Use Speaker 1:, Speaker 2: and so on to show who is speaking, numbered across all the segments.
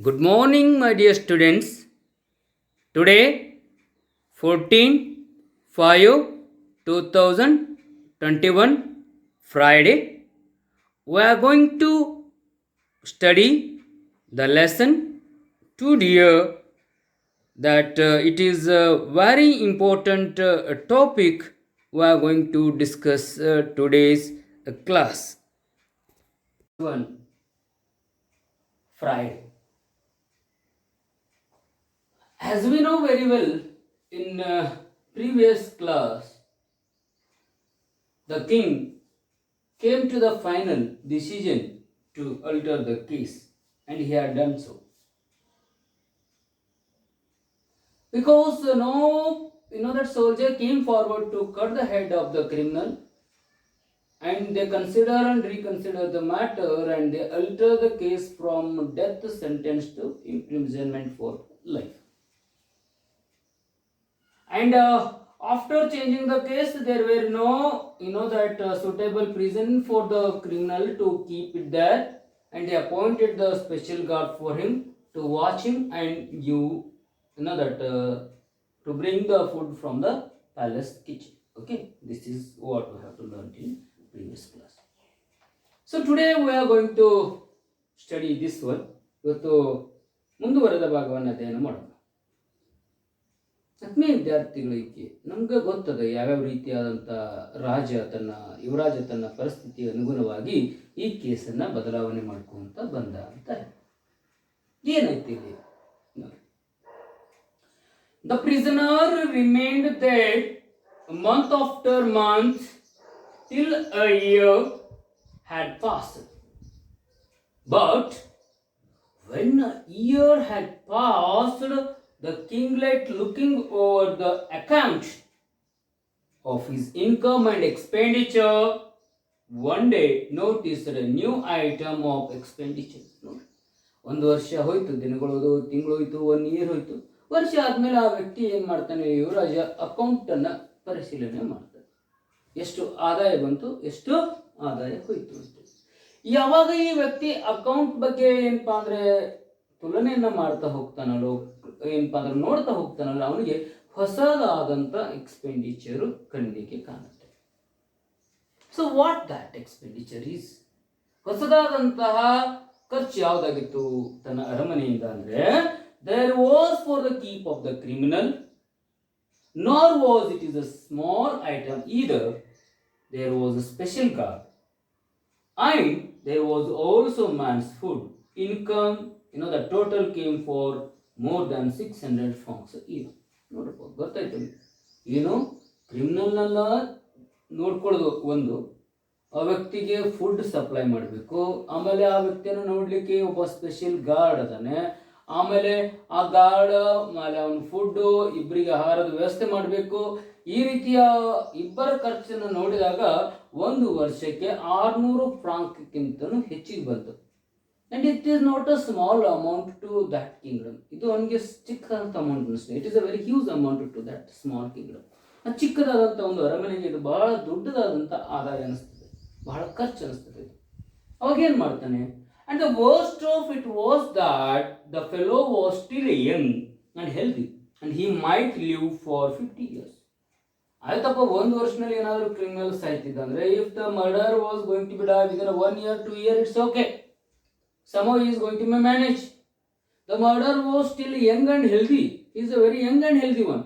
Speaker 1: Good morning, my dear students. Today, 14/5/2021, Friday, we are going to study the lesson today that it is a very important topic we are going to discuss today's class. One Friday. As we know very well, in previous class, the king came to the final decision to alter the case, and he had done so. Because that soldier came forward to cut the head of the criminal, and they consider and reconsider the matter, and they alter the case from death sentence to imprisonment for life. And after changing the case, there were no, suitable prison for the criminal to keep it there, and they appointed the special guard for him to watch him and to bring the food from the palace kitchen. Okay, this is what we have to learn in previous class. So today we are going to study this one. ಇವತ್ತು ಮುಂದುವರೆದ ಭಾಗವನ್ನು ಅಧ್ಯಯನ ಮಾಡೋಣ. ಆತ್ಮೀಯ ವಿದ್ಯಾರ್ಥಿಗಳಿಗೆ ನಮ್ಗೆ ಗೊತ್ತದ ಯಾವ್ಯಾವ ರೀತಿಯಾದಂಥ ಯುವರಾಜ ತನ್ನ ಪರಿಸ್ಥಿತಿ ಅನುಗುಣವಾಗಿ ಈ ಕೇಸನ್ನ ಬದಲಾವಣೆ ಮಾಡ್ಕೊಂತ ಬಂದ ಅಂತ ಏನೈತಿ ಇಲ್ಲಿ. The prisoner remained there month after month till a year had passed. But when a year had passed, the kinglet, looking over the account of his income and expenditure, one day noticed a new item of expenditure. ಒಂದು ವರ್ಷ ಹೋಯ್ತು, ದಿನಗಳು ತಿಂಗಳು ಹೋಯ್ತು, 1 year ಹೋಯ್ತು. ವರ್ಷ ಆದ್ಮೇಲೆ ಆ ವ್ಯಕ್ತಿ ಏನ್ ಮಾಡ್ತಾನೆ, ಯುವರಾಜ ಅಕೌಂಟ್ ಅನ್ನ ಪರಿಶೀಲನೆ ಮಾಡ್ತಾನೆ. ಎಷ್ಟು ಆದಾಯ ಬಂತು, ಎಷ್ಟು ಆದಾಯ ಹೋಯ್ತು ಅಂತ. ಯಾವಾಗ ಈ ವ್ಯಕ್ತಿ ಅಕೌಂಟ್ ಬಗ್ಗೆ ಏನಪ್ಪಾ ಅಂದ್ರೆ ತುಲನೆಯನ್ನ ಮಾಡ್ತಾ ಹೋಗ್ತಾನಲ್ಲೋ, ಏನಪ್ಪಾ ಅಂದ್ರೆ ನೋಡ್ತಾ ಹೋಗ್ತಾನಲ್ಲ, ಅವನಿಗೆ ಹೊಸದಾದಂತ ಎಕ್ಸ್ಪೆಂಡಿಚರ್ ಕಣ್ಣಿಗೆ ಕಾಣುತ್ತೆ. So what that expenditure is? ಹೊಸದಾದಂತಹ ಖರ್ಚು ಯಾವ್ದಾಗಿತ್ತು ತನ್ನ ಅರಮನೆಯಿಂದ ಅಂದ್ರೆ, there was for the keep of the criminal, nor was it is a small item either. There was a special guard, and there was also man's food. Income, the total came for more than 600 francs a year. ನೋಡಪ್ಪ, ಗೊತ್ತಾಯ್ತು ಕ್ರಿಮಿನಲ್ನೆಲ್ಲ ನೋಡ್ಕೊಳ್ಳೋದು ಒಂದು, ಆ ವ್ಯಕ್ತಿಗೆ food supply ಮಾಡಬೇಕು, ಆಮೇಲೆ ಆ ವ್ಯಕ್ತಿಯನ್ನು ನೋಡ್ಲಿಕ್ಕೆ ಒಬ್ಬ ಸ್ಪೆಷಲ್ ಗಾರ್ಡ್ ಅದಾನೆ, ಆಮೇಲೆ ಆ ಗಾರ್ಡ್ ಆಮೇಲೆ ಅವನ ಫುಡ್, ಇಬ್ಬರಿಗೆ ಆಹಾರದ ವ್ಯವಸ್ಥೆ ಮಾಡಬೇಕು. ಈ ರೀತಿಯ ಇಬ್ಬರ ಖರ್ಚನ್ನು ನೋಡಿದಾಗ ಒಂದು ವರ್ಷಕ್ಕೆ 600 ಫ್ರಾಂಕ್ಗಿಂತಲೂ ಹೆಚ್ಚಿಗೆ ಬಂತು. And it is not a small amount to that kingdom. ಇದು ಅವನಿಗೆ ಚಿಕ್ಕದಂತ ಅಮೌಂಟ್ ಅನಿಸ್ತದೆ. It is a very huge amount to that small kingdom. ಆ ಚಿಕ್ಕದಾದಂಥ ಒಂದು ಅರಮನೆಗೆ ಇದು ಬಹಳ ದೊಡ್ಡದಾದಂಥ ಆದಾಯ ಅನಿಸ್ತದೆ, ಬಹಳ ಖರ್ಚು ಅನಿಸ್ತದೆ. ಅವಾಗ ಏನು ಮಾಡ್ತಾನೆ? And the worst of it was that the fellow was still young and healthy and he might live for 50 years. ಆಯ್ತಪ್ಪ, 1 ವರ್ಷದಲ್ಲಿ ಏನಾದರೂ ಕ್ರಿಮಿನಲ್ ಸಾಯ್ತಿದ್ದ ಅಂದ್ರೆ, if the murder was going to be die within 1 year 2 year, it's okay, somehow he is going to manage. The murderer was still young and healthy. He is a very young and healthy one,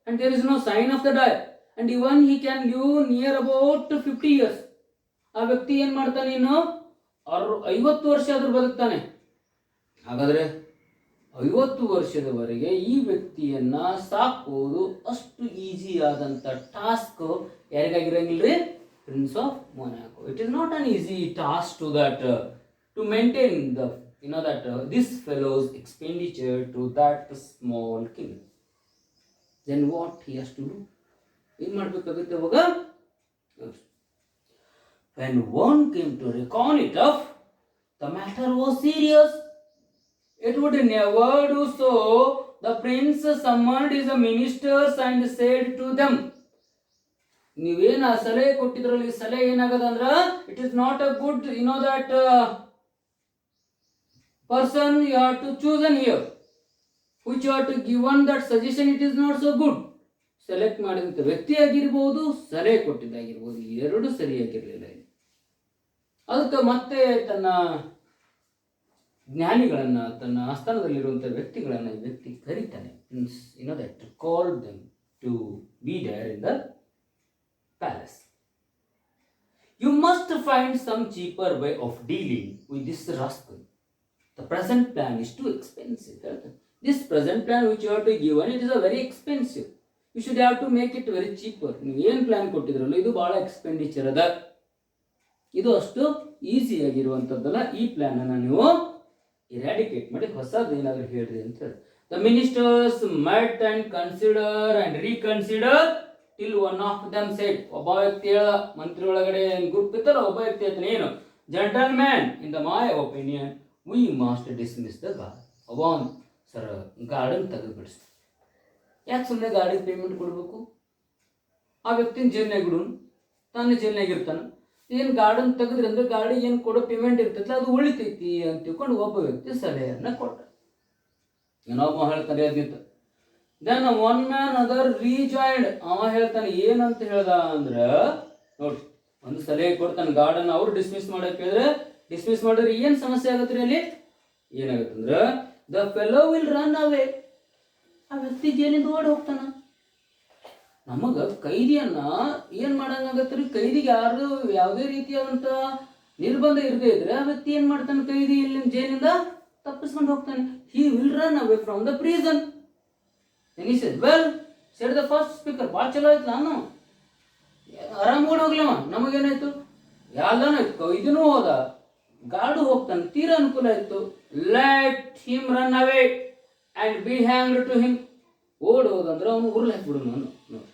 Speaker 1: and there is no sign of the die, and even he can live near about 50 years. ಆ ವ್ಯಕ್ತಿ ಏನ್ ಮಾಡ್ತಾನೆ, ಇನ್ನು 50 ವರ್ಷ ಆದ್ರೂ ಬದುಕ್ತಾನೆ. ಹಾಗಾದ್ರೆ 50 ವರ್ಷದವರೆಗೆ ಈ ವ್ಯಕ್ತಿಯನ್ನ ಸಾಕೋದು ಅಷ್ಟು ಈಸಿ ಆದಂತ ಟಾಸ್ಕ್ ಯಾರಿಗಾಗಿರಂಗಿಲ್ರಿ? Prince of Monaco. It is not an easy task to that to maintain the this fellow's expenditure to that small king. Then what he has to do? ಏನು ಮಾಡಬೇಕಾಗುತ್ತೆ ಅವಾಗ? When one came to reckon it up, the matter was serious. It would never do so. The prince summoned his ministers and said to them, ನೀವೇನು ಆ ಸಲಹೆ ಕೊಟ್ಟಿದ್ರಲ್ಲಿ ಸಲಹೆ ಏನಾಗದಂದ್ರ, it is not a good person you have to chosen here, which you have to given that suggestion, it is not so good. Select ಮಾಡಿದಂಥ ವ್ಯಕ್ತಿ ಆಗಿರ್ಬೋದು, ಸಲಹೆ ಕೊಟ್ಟಿದ್ದಾಗಿರ್ಬೋದು, ಎರಡು ಸರಿಯಾಗಿರಲಿಲ್ಲ. ಅದಕ್ಕೆ ಮತ್ತೆ ತನ್ನ ಜ್ಞಾನಿಗಳನ್ನು, ತನ್ನ ಆಸ್ಥಾನದಲ್ಲಿರುವಂಥ ವ್ಯಕ್ತಿಗಳನ್ನು ಈ ವ್ಯಕ್ತಿ ಕರೀತಾನೆ. That call them to be there in the palace. You must find some cheaper way of dealing with this rascal. The present plan is too expensive. This present plan which you have to give, it is a very expensive. You should have to make it very cheaper. ನೀವು ಏನು plan ಕೊಟ್ಟಿದ್ರಲ್ಲ ಇದು ಭಾಳ expenditure ಅದ, ಇದು ಅಷ್ಟು easy ಆಗಿರುವಂಥದ್ದಲ್ಲ. ಈ ಪ್ಲಾನನ್ನು ನೀವು eradicate ಮಾಡಿ ಹೊಸದು ಏನಾದರೂ ಹೇಳ್ರಿ ಅಂತ ಹೇಳಿ. The ministers met and consider and reconsider till one of them said, ಒಬ್ಬ ವ್ಯಕ್ತಿ ಹೇಳ, ಮಂತ್ರಿ ಒಳಗಡೆ ಗ್ರೂಪ್ ಇತ್ತಲ್ಲ, ಒಬ್ಬ ವ್ಯಕ್ತಿ ಹೇಳ್ತಾನೆ ಏನು, gentleman, in the my opinion we must dismiss the guard. ಒಬ್ಬ ಸರ್ ಗಾರ್ಡನ್ ತೆಗೆದು ಬಿಡಿಸ್ತು. ಯಾಕೆ ಸುಮ್ಮನೆ ಗಾಡಿಗೆ ಪೇಮೆಂಟ್ ಕೊಡಬೇಕು? ಆ ವ್ಯಕ್ತಿನ ಜೇಲ್ನಾಗ ಇಡು, ತಾನು ಜೇಲ್ನಾಗ ಇರ್ತಾನೆ. ಏನು ಗಾರ್ಡನ್ ತೆಗೆದ್ರಿ ಅಂದ್ರೆ ಗಾಡಿಗೆ ಏನು ಕೊಡೋ ಪೇಮೆಂಟ್ ಇರ್ತೈತಿ ಅದು ಉಳಿತೈತಿ ಅಂತ ತಿಳ್ಕೊಂಡು ಒಬ್ಬ ವ್ಯಕ್ತಿ ಸಲಹೆಯನ್ನು ಕೊಟ್ಟ. ಏನೊಬ್ಬ ಹೇಳ್ತಾನೆ ಅದಿತ್ತು. Then one man other rejoined. ಅವ ಹೇಳ್ತಾನೆ ಏನಂತ ಹೇಳ್ದ ಅಂದ್ರೆ, ನೋಡ್ರಿ ಒಂದು ಸಲಹೆ ಕೊಡ್ತಾನೆ, ಗಾರ್ಡನ್ ಅವ್ರು ಡಿಸ್ಮಿಸ್ ಮಾಡಕ್ಕೆ ಹೇಳಿದ್ರೆ ಡಿಸ್ಮಿಸ್ ಮಾಡಿದ್ರೆ ಏನು ಸಮಸ್ಯೆ ಆಗತ್ತೆ ರೀ? ಅಲ್ಲಿ ಏನಾಗುತ್ತೆ ಅಂದ್ರೆ, ದ ಫೆಲೋ ವಿಲ್ ರನ್ ಅವೇ. ಆ ವ್ಯಕ್ತಿ ಜೈಲಿಂದ ಓಡಿ ಹೋಗ್ತಾನ. ನಮಗೆ ಕೈದಿಯನ್ನ ಏನು ಮಾಡಂಗಾಗತ್ತೆ ರೀ? ಕೈದಿಗೆ ಯಾರು ಯಾವುದೇ ರೀತಿಯಾದಂಥ ನಿರ್ಬಂಧ ಇರದೇ ಇದ್ರೆ ಆ ವ್ಯಕ್ತಿ ಏನು ಮಾಡ್ತಾನೆ? ಕೈದಿ ಇಲ್ಲಿ ಜೈಲಿಂದ ತಪ್ಪಿಸ್ಕೊಂಡು ಹೋಗ್ತಾನೆ. He will run away from the prison. He said, well, said the first speaker, ಭಾಳ ಚಲೋ ಆಯ್ತು, ನಾನು ಆರಾಮ್ ಓಡಿ ಹೋಗ್ಲವ, ನಮಗೇನಾಯ್ತು? ಎಲ್ಲನೂ ಆಯ್ತು, ಕೈದಿನೂ ಹೋದ, ಗಾರ್ಡು ಹೋಗ್ತಾನೆ, ತೀರಾ ಅನುಕೂಲ ಆಯ್ತು. Let him run away and be hanged to him. ಓಡಿ ಹೋದಂದ್ರೆ ಅವನು ಉರ್ಲ್ ಹಾಕ್ಬಿಡು. ನಾನು ನೋಡಿ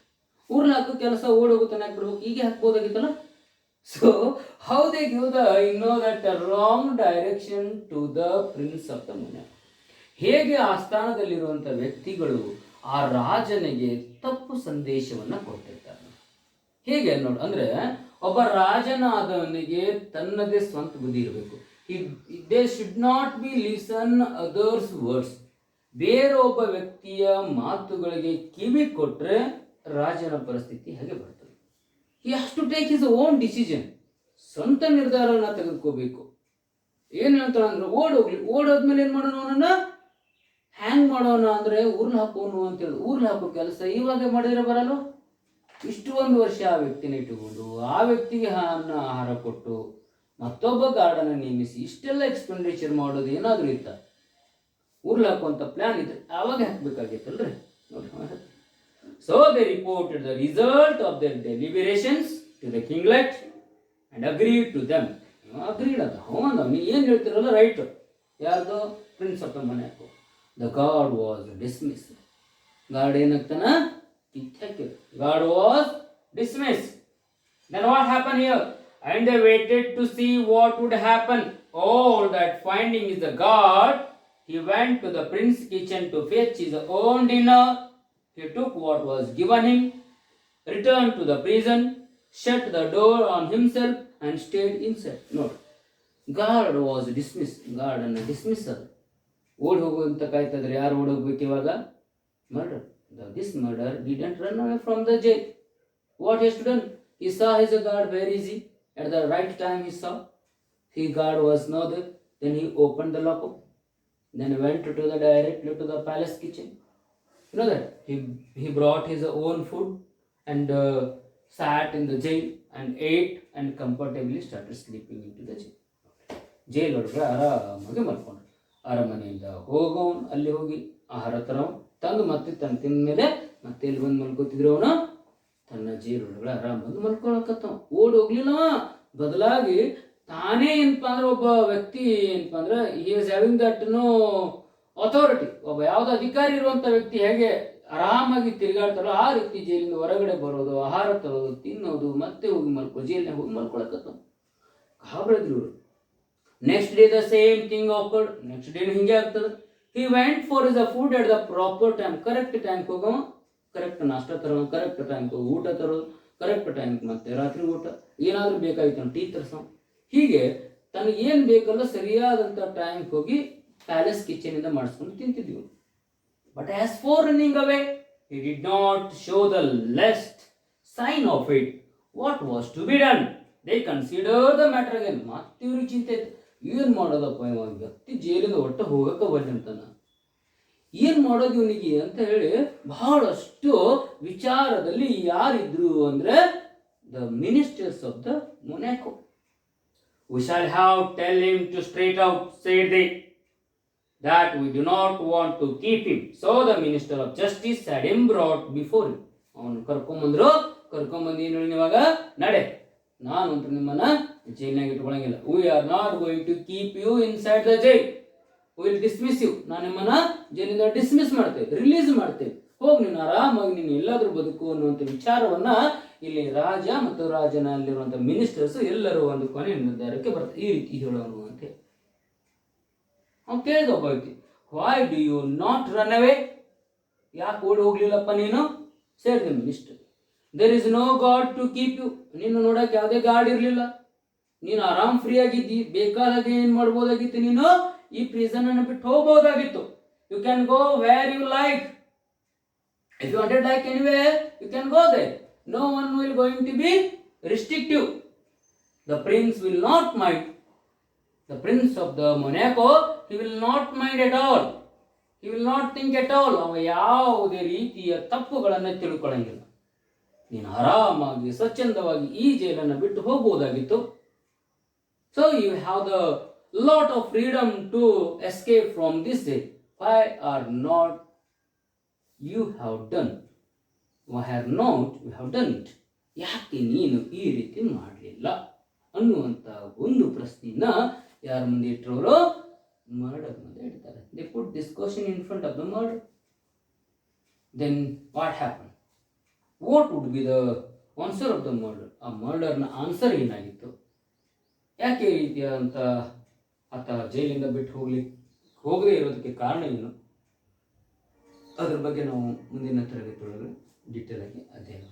Speaker 1: ಉರ್ಲ್ ಹಾಕೋ ಕೆಲಸ ಓಡಿ ಹೋಗುತ್ತಾನೆ ಹಾಕ್ಬಿಡ್ಬೇಕು, ಹೀಗೆ ಹಾಕ್ಬೋದಾಗಿತ್ತಲ್ಲ. So how they give the that wrong direction to the prince of the Monaco. ಹೇಗೆ ಆಸ್ಥಾನದಲ್ಲಿರುವಂಥ ವ್ಯಕ್ತಿಗಳು ಆ ರಾಜನಿಗೆ ತಪ್ಪು ಸಂದೇಶವನ್ನು ಕೊಟ್ಟಿರ್ತಾರೆ. ಹೇಗೆ ನೋಡಿ ಅಂದರೆ, ಒಬ್ಬ ರಾಜನಾದವನಿಗೆ ತನ್ನದೇ ಸ್ವಂತ ಬುದ್ಧಿ ಇರಬೇಕು. They should not be listen others words. ಬೇರೆ ಒಬ್ಬ ವ್ಯಕ್ತಿಯ ಮಾತುಗಳಿಗೆ ಕಿವಿ ಕೊಟ್ಟರೆ ರಾಜನ ಪರಿಸ್ಥಿತಿ ಹಾಗೆ ಬರ್ತದೆ. He has to take his own decision. ಸ್ವಂತ ನಿರ್ಧಾರವನ್ನು ತೆಗೆದುಕೋಬೇಕು. ಏನು ಹೇಳ್ತಾಳೆ ಅಂದ್ರೆ, ಓಡೋಗ್ಲಿ, ಓಡೋದ್ಮೇಲೆ ಏನು ಮಾಡೋಣ, ಅವನನ್ನು ಹ್ಯಾಂಗ್ ಮಾಡೋಣ ಅಂದರೆ ಊರ್ಲ್ ಹಾಕೋನು ಅಂತೇಳಿ ಊರ್ಲ್ ಹಾಕೋ ಕೆಲಸ ಇವಾಗ ಮಾಡಿದ್ರೆ ಬರಲ್ಲ. ಇಷ್ಟು ಒಂದು ವರ್ಷ ಆ ವ್ಯಕ್ತಿನ ಇಟ್ಟುಕೊಂಡು ಆ ವ್ಯಕ್ತಿಗೆ ಆಹಾರ ಕೊಟ್ಟು ಮತ್ತೊಬ್ಬ ಗಾರ್ಡನ್ನು ನೇಮಿಸಿ ಇಷ್ಟೆಲ್ಲ ಎಕ್ಸ್ಪೆಂಡಿಚರ್ ಮಾಡೋದು ಏನಾದರೂ ಇತ್ತ? ಊರ್ಲ್ ಹಾಕುವಂಥ ಪ್ಲ್ಯಾನ್ ಇದ್ರೆ ಆವಾಗ ಹಾಕಬೇಕಾಗಿತ್ತಲ್ರಿ. ನೋಡಿ, so they reported the result of their deliberations to the kinglet and agreed to them. Agreed ಅದ, ಹೌದು, ನೀವು ಏನು ಹೇಳ್ತಿರಲ್ಲ ರೈಟ್. ಯಾರ್ದು? Prince of the Monaco. The guard was dismissed. Guard ಏನಾಗ್ತಾನ? ಕಿತ್ತಾಕಿದ್ರು. Guard was dismissed. Then what happened here? And they waited to see what would happen. All that finding is the guard. He went to the prince's kitchen to fetch his own dinner. He took what was given him, returned to the prison, shut the door on himself and stayed inside. No. Guard was dismissed. Guard and dismissal. ಓಡಿ ಹೋಗುವಂತ ಕಾಯ್ತಾ ಇದ್ರೆ ಯಾರು ಓಡಿ ಹೋಗ್ಬೇಕು ಇವಾಗ? Murder. This murder didn't run away from the jail. What has to done? He saw his guard very easy. At the right time he saw. His guard was not there. Then he opened the lockup. Then he went to the directly to the palace kitchen. You know that? He brought his own food and sat in the jail and ate and comfortably started sleeping into the jail. Jail ಒಳಗಡೆ ಆರಾಮಾಗಿ ಮಲ್ಕೊಂಡ್ರು. ಅರಮನೆಯಿಂದ ಹೋಗೋನು ಅಲ್ಲಿ ಹೋಗಿ ಆಹಾರ ತರೋ ತಂದು ಮತ್ತೆ ತನ್ನ ತಿಂದ ಮೇಲೆ ಮತ್ತೆ ಇಲ್ಲಿ ಬಂದು ಮಲ್ಕೋತಿದ್ರು. ಅವನು ತನ್ನ ಜೇಲೊಳಗಡೆ ಆರಾಮ ಬಂದು ಮಲ್ಕೊಳಕತ್ತವ. ಓಡಿ ಹೋಗ್ಲಿಲ್ಲ, ಬದಲಾಗಿ ತಾನೇ ಏನಪ್ಪಾ ಅಂದ್ರೆ ಒಬ್ಬ ವ್ಯಕ್ತಿ ಏನಪ್ಪಾ ಅಂದ್ರೆ he is having that authority. ಒಬ್ಬ ಯಾವುದೋ ಅಧಿಕಾರಿ ಇರುವಂಥ ವ್ಯಕ್ತಿ ಹೇಗೆ ಆರಾಮಾಗಿ ತಿರುಗಾಡ್ತಾರೋ ಆ ರೀತಿ ಜೈಲಿಂದ ಹೊರಗಡೆ ಬರೋದು, ಆಹಾರ ತರೋದು, ತಿನ್ನೋದು, ಮತ್ತೆ ಹೋಗಿ ಜೈಲಿನಾಗ ಹೋಗಿ ಮಲ್ಕೊಳಕತ್ತವ. ಗಾಬರಿದ್ರು ಇವರು. Next day the same thing occurred. Next day ಹಿಂಗೆ ಆಗ್ತದೆ. He went for his the food at the proper time. Correct ಟೈಮ್ಗೆ ಹೋಗವ, ಕರೆಕ್ಟ್ ನಾಷ್ಟ ತರೋ, ಕರೆಕ್ಟ್ ಟೈಮ್ಗೆ ಹೋಗಿ ಊಟ ತರೋದು, ಕರೆಕ್ಟ್ ಟೈಮ್ಗೆ ಮತ್ತೆ ರಾತ್ರಿ ಊಟ, ಏನಾದರೂ ಬೇಕಾಗಿತ್ತು ಟೀ ತರಿಸೋ. ಹೀಗೆ ತನಗೇನು ಬೇಕಲ್ಲ ಸರಿಯಾದಂಥ ಟೈಮ್ಗೆ ಹೋಗಿ ಪ್ಯಾಲೇಸ್ ಕಿಚನ್ ಇಂದ ಮಾಡಿಸ್ಕೊಂಡು ತಿಂತಿದ್ವಿ. But as for running away he did not show the least sign of it. What was to be done? They consider the matter again. ಮತ್ತೆ ಇವ್ರಿಗೆ ಚಿಂತೆ ಇತ್ತು, ಏನು ಮಾಡೋದಪ್ಪ ಇವಾಗ, ವ್ಯಕ್ತಿ ಜೈಲಿಂದ ಒಟ್ಟು ಹೋಗಕ್ಕೆ ಬನ್ನಿ ಅಂತಾನ, ಏನು ಮಾಡೋದು ಇವನಿಗೆ ಅಂತ ಹೇಳಿ ಬಹಳಷ್ಟು ವಿಚಾರದಲ್ಲಿ ಯಾರಿದ್ರು ಅಂದರೆ the ministers of the Monaco. We shall have tell him to straight out, said they, that we do not want to keep him. So the minister of justice had him brought before him. ಅವನು ಕರ್ಕೊಂಬಂದ್ರು, ಕರ್ಕೊಂಬಂದು ಏನು ಹೇಳಿ, ಇವಾಗ ನಡೆ, ನಾನು ಅಂತ ನಿಮ್ಮನ್ನ ಜೈಲಿನಾಗ ಇಟ್ಕೊಳಂಗಿಲ್ಲ. We are not going to keep you inside the jail. We will dismiss you. ನಾನು ನಿಮ್ಮನ್ನ ಜೈಲಿಂದ ಡಿಸ್ಮಿಸ್ ಮಾಡ್ತೇವೆ, ರಿಲೀಸ್ ಮಾಡ್ತೇವೆ, ಹೋಗಿ ನೀನು ಆರಾಮಾಗಿ ನೀನು ಎಲ್ಲಾದ್ರೂ ಬದುಕು ಅನ್ನುವಂಥ ವಿಚಾರವನ್ನ ಇಲ್ಲಿ ರಾಜ ಮತ್ತು ರಾಜನಲ್ಲಿರುವಂಥ ಮಿನಿಸ್ಟರ್ಸ್ ಎಲ್ಲರೂ ಒಂದು ಕೊನೆ ನಿರ್ಧಾರಕ್ಕೆ ಬರ್ತಾರೆ. ಈ ರೀತಿ ಹೇಳೋನು ಅಂತ ಅವ್ನು ಕೇಳಿದ ಒಬ್ಬ ವ್ಯಕ್ತಿ, why do you not run away, ಯಾಕೆ ಓಡಿ ಹೋಗ್ಲಿಲ್ಲಪ್ಪ ನೀನು? Said the minister, there is no guard to keep you. ನೀನು ನೋಡಕ್ಕೆ ಯಾವುದೇ ಗಾರ್ಡ್ ಇರಲಿಲ್ಲ, ನೀನು ಆರಾಮ್ ಫ್ರೀ ಆಗಿದ್ದಿ, ಬೇಕಾದಾಗ ಏನು ಮಾಡ್ಬೋದಾಗಿತ್ತು, ನೀನು ಈ ಪ್ರಿಸನ್ ಅನ್ನು ಬಿಟ್ಟು ಹೋಗ್ಬೋದಾಗಿತ್ತು. You can go where you like. If you wanted like anywhere, you can go there. No one will going to be restrictive. The prince will not mind. The prince of the Monaco, he will not mind at all. He will not think at all. ಅವ ಯಾವುದೇ ರೀತಿಯ ತಪ್ಪುಗಳನ್ನು ತಿಳ್ಕೊಳ್ಳಂಗಿಲ್ಲ. ನೀನು ಆರಾಮಾಗಿ ಸ್ವಚ್ಛಂದವಾಗಿ ಈ ಜೈಲನ್ನು ಬಿಟ್ಟು ಹೋಗಬಹುದಾಗಿತ್ತು. So you have the lot of freedom to escape from this jail. Why are not you have done? Why have not you have done it? ಯಾಕೆ ನೀನು ಈ ರೀತಿ ಮಾಡಲಿಲ್ಲ ಅನ್ನುವಂಥ ಒಂದು ಪ್ರಶ್ನೆಯನ್ನ ಯಾರ ಮುಂದೆ ಇಟ್ಟರವರು? ಮರ್ಡರ್ ಮುಂದೆ ಇಡ್ತಾರೆ. They put this question in front of the murder. Then what happen? What would be the answer of the murder? ಆ ಮರ್ಡರ್ನ ಆನ್ಸರ್ ಏನಾಗಿತ್ತು? ಯಾಕೆ ಈ ರೀತಿಯಾದಂಥ ಆತ ಜೈಲಿಂದ ಬಿಟ್ಟು ಹೋಗದೇ ಇರೋದಕ್ಕೆ ಕಾರಣ ಏನು? ಅದ್ರ ಬಗ್ಗೆ ನಾವು ಮುಂದಿನ ತರಗತಿಯೊಳಗೆ ಡೀಟೇಲ್ ಆಗಿ ಅಧ್ಯಯನ